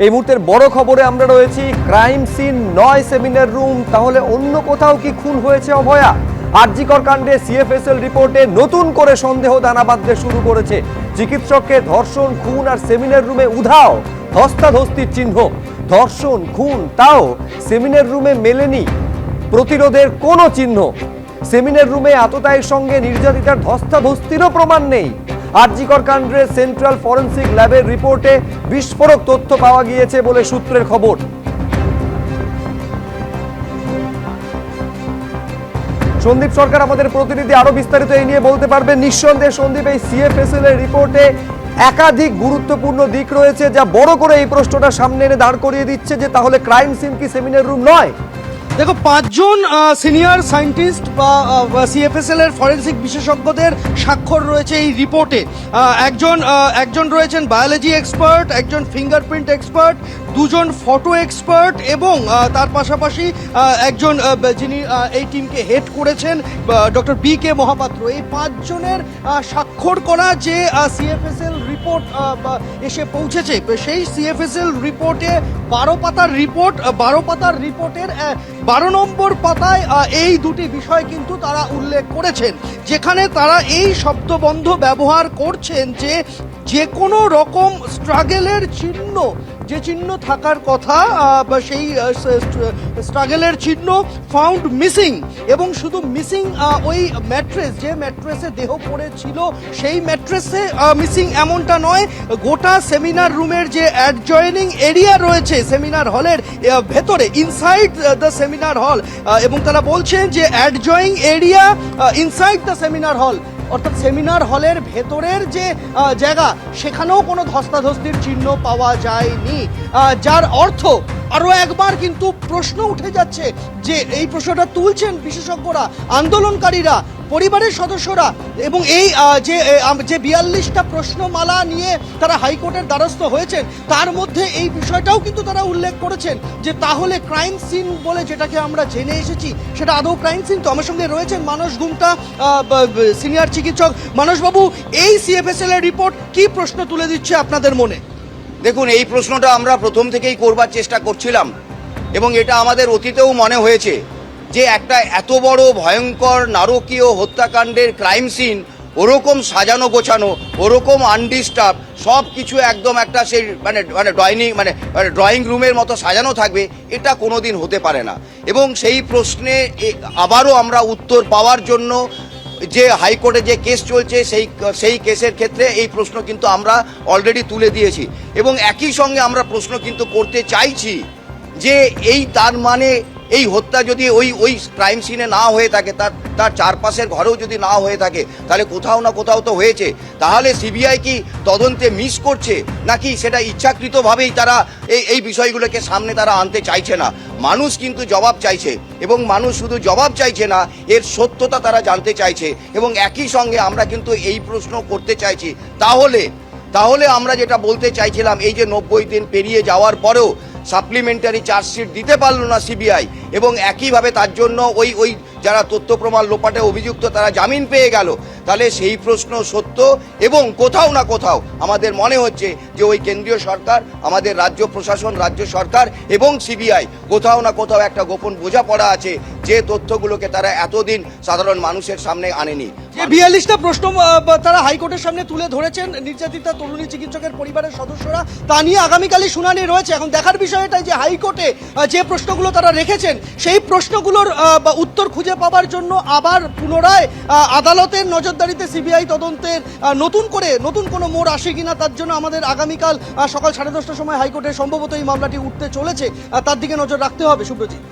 এই মুহূর্তের বড় খবরে আমরা রয়েছি। ক্রাইম সিন নয় সেমিনার রুম, তাহলে অন্য কোথাও কি খুন হয়েছে অভয়া? আরজিকর কাণ্ডে সিএফএসএল রিপোর্টে নতুন করে সন্দেহ দানা বাঁধতে শুরু করেছে। চিকিৎসককে ধর্ষণ, খুন আর সেমিনার রুমে উধাও ধস্তাধস্তির চিহ্ন। ধর্ষণ, খুন, তাও সেমিনার রুমে মেলেনি প্রতিরোধের কোনো চিহ্ন। সেমিনার রুমে আততায়ীর সঙ্গে নির্যাতিতার ধস্তাধস্তিরও প্রমাণ নেই। আরজিকর কাণ্ডে সেন্ট্রাল ফরেন্সিক ল্যাবের রিপোর্টে বিস্ফোরক তথ্য পাওয়া গিয়েছে বলে সূত্রের খবর। সন্দীপ সরকার আমাদের প্রতিনিধি আরো বিস্তারিত এই নিয়ে বলতে পারবেন। নিঃসন্দেহে সন্দীপ, এই সিএফএসএল এর রিপোর্টে একাধিক গুরুত্বপূর্ণ দিক রয়েছে যা বড় করে এই প্রশ্নটা সামনে এনে দাঁড় করিয়ে দিচ্ছে যে তাহলে ক্রাইম সিন কি সেমিনার রুম নয়? দেখো, 5 জন সিনিয়র সায়েন্টিস্ট বা সিএফএসএল এর ফরেন্সিক বিশেষজ্ঞদের স্বাক্ষর রয়েছে এই রিপোর্টে। একজন রয়েছেন বায়োলজি এক্সপার্ট, একজন ফিঙ্গারপ্রিন্ট এক্সপার্ট, 2 জন ফটো এক্সপার্ট এবং তার পাশাপাশি একজন যিনি এই টিমকে হেড করেছেন ডক্টর বি.কে. মহাপাত্র। এই 5 জনের স্বাক্ষর করা যে সিএফএসএল রিপোর্ট এসে পৌঁছেছে, সেই সিএফএসএল রিপোর্টে 12 পাতার রিপোর্ট, 12 পাতার রিপোর্টের 12 নম্বর পাতায় এই দুটি বিষয় কিন্তু তারা উল্লেখ করেছেন, যেখানে তারা এই শব্দবন্ধ ব্যবহার করছেন যে কোনো রকম স্ট্রাগলের চিহ্ন, যে চিহ্ন থাকার কথা সেই স্ট্রাগলের চিহ্ন ফাউন্ড মিসিং। এবং শুধু মিসিং ওই ম্যাট্রেস, যে ম্যাট্রেসে দেহ পড়েছিল সেই ম্যাট্রেসে মিসিং এমনটা নয়, গোটা সেমিনার রুমের যে অ্যাডজয়নিং এরিয়া রয়েছে সেমিনার হলের ভেতরে, ইনসাইড দ্য সেমিনার হল, এবং তারা বলছেন যে adjoining area inside the seminar hall, অর্থাৎ সেমিনার হলের ভেতরের যে জায়গা সেখানেও কোনো ধস্তাধস্তির চিহ্ন পাওয়া যায়নি। যার অর্থ আরও একবার কিন্তু প্রশ্ন উঠে যাচ্ছে, যে এই প্রশ্নটা তুলছেন বিশেষজ্ঞরা, আন্দোলনকারীরা, পরিবারের সদস্যরা, এবং এই যে 42টা প্রশ্নমালা নিয়ে তারা হাইকোর্টের দ্বারস্থ হয়েছেন, তার মধ্যে এই বিষয়টাও কিন্তু তারা উল্লেখ করেছেন যে তাহলে ক্রাইম সিন বলে যেটাকে আমরা জেনে এসেছি সেটা আদৌ ক্রাইম সিন তো? আমার সঙ্গে রয়েছেন মানস গুমটা, সিনিয়র চিকিৎসক। মানসবাবু, এই সিএফএসএল এর রিপোর্ট কি প্রশ্ন তুলে দিচ্ছে আপনাদের মনে? দেখুন, এই প্রশ্নটা আমরা প্রথম থেকেই করবার চেষ্টা করছিলাম এবং এটা আমাদের অতীতেও মনে হয়েছে যে একটা এত বড় ভয়ঙ্কর নারকীয় হত্যাকাণ্ডের ক্রাইম সিন ওরকম সাজানো গোছানো, ওরকম আনডিস্টার্ব, সব কিছু একদম একটা সেই ড্রয়িং রুমের মতো সাজানো থাকবে, এটা কোনোদিন হতে পারে না। এবং সেই প্রশ্নে আবারও আমরা উত্তর পাওয়ার জন্য যে হাইকোর্টে যে কেস চলছে সেই কেসের ক্ষেত্রে এই প্রশ্ন কিন্তু আমরা অলরেডি তুলে দিয়েছি এবং একই সঙ্গে আমরা প্রশ্ন কিন্তু করতে চাইছি যে তার মানে এই হত্যা যদি ওই ক্রাইম সিনে না হয়ে থাকে, তার চারপাশের ঘরেও যদি না হয়ে থাকে, তাহলে কোথাও না কোথাও তো হয়েছে। তাহলে সিবিআই কি তদন্তে মিস করছে, নাকি সেটা ইচ্ছাকৃতভাবেই তারা এই বিষয়গুলোকে সামনে তারা আনতে চাইছে না? মানুষ কিন্তু জবাব চাইছে এবং মানুষ শুধু জবাব চাইছে না, এর সত্যতা তারা জানতে চাইছে। এবং একই সঙ্গে আমরা কিন্তু এই প্রশ্ন করতে চাইছি, তাহলে আমরা যেটা বলতে চাইছিলাম, এই যে 90 দিন পেরিয়ে যাওয়ার পরেও সাপ্লিমেন্টারি চার্জশিট দিতে পারল না সিবিআই, এবং একইভাবে তার জন্য ওই যারা তথ্য প্রমাণ লোপাটে অভিযুক্ত তারা জামিন পেয়ে গেল, তাহলে সেই প্রশ্ন সত্য। এবং কোথাও না কোথাও আমাদের মনে হচ্ছে যে ওই কেন্দ্রীয় সরকার, আমাদের রাজ্য প্রশাসন, রাজ্য সরকার এবং সিবিআই কোথাও না কোথাও একটা গোপন বোঝাপড়া আছে, যে তথ্যগুলোকে তারা এতদিন সাধারণ মানুষের সামনে আনেনি। যে 42টা প্রশ্ন তারা হাইকোর্টের সামনে তুলে ধরেছেন নির্যাতিতা তরুণী চিকিৎসকের পরিবারের সদস্যরা, তা নিয়ে আগামীকালই শুনানি রয়েছে। এখন দেখার বিষয় এটাই যে হাইকোর্টে যে প্রশ্নগুলো তারা রেখেছেন সেই প্রশ্নগুলোর উত্তর খুঁজে পাওয়ার জন্য আবার পুনরায় আদালতের নজরদারিতে সিবিআই তদন্তের নতুন কোনো মোড় আসে কিনা, তার জন্য আমাদের আগামীকাল সকাল 10:30টার সময় হাইকোর্টে সম্ভবত এই মামলাটি উঠতে চলেছে, তার দিকে নজর রাখতে হবে। সুব্রজিৎ।